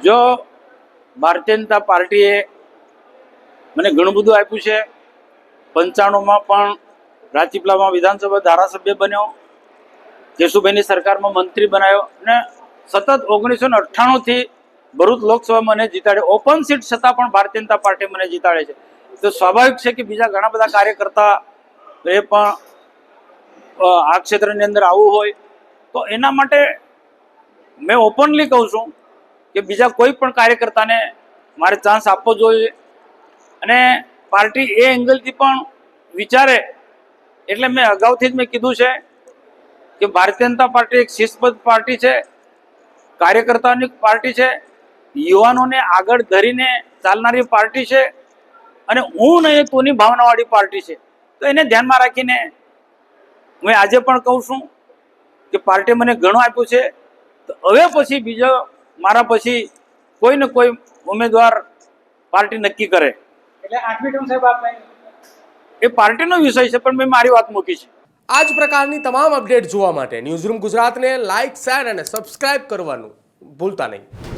જો ભારતીય જનતા પાર્ટીએ મને ઘણું બધું આપ્યું છે. 95માં પણ રાજપીપળામાં વિધાનસભા ધારાસભ્ય બન્યો, કેશુભાઈની સરકારમાં મંત્રી બનાવ્યો અને સતત 1998થી ભરૂચ લોકસભામાં મને જીતાડ્યો. ઓપન સીટ છતાં પણ ભારતીય જનતા પાર્ટી મને જીતાડે છે. તો સ્વાભાવિક છે કે બીજા ઘણા બધા કાર્યકર્તા એ પણ આ ક્ષેત્રની અંદર આવવું હોય તો એના માટે મેં ઓપનલી કહું છું કે બીજા કોઈ પણ કાર્યકર્તાને મારે ચાન્સ આપવો જોઈએ. અને પાર્ટી એ એંગલથી પણ વિચારે એટલે મેં અગાઉથી જ મેં કીધું છે કે ભારતીય જનતા પાર્ટી એક શિસ્તબદ્ધ પાર્ટી છે, કાર્યકર્તાઓની પાર્ટી છે, યુવાનોને આગળ ધરીને ચાલનારી પાર્ટી છે અને હું નહીં તોની ભાવનાવાળી પાર્ટી છે. તો એને ધ્યાનમાં રાખીને હું આજે પણ કહું છું કે પાર્ટીએ મને ઘણું આપ્યું છે. તો હવે પછી બીજો મારા પછી કોઈ ને કોઈ ઉમેદવાર પાર્ટી નક્કી કરે. એટલે 8મી ટર્મ સાહેબ આપને એ પાર્ટીનો વિષય છે, પણ મેં મારી વાત મૂકી છે. આ જ પ્રકારની તમામ અપડેટ જોવા માટે ન્યૂઝરૂમ ગુજરાતને લાઇક, શેર અને સબસ્ક્રાઇબ કરવાનું ભૂલતા નહીં.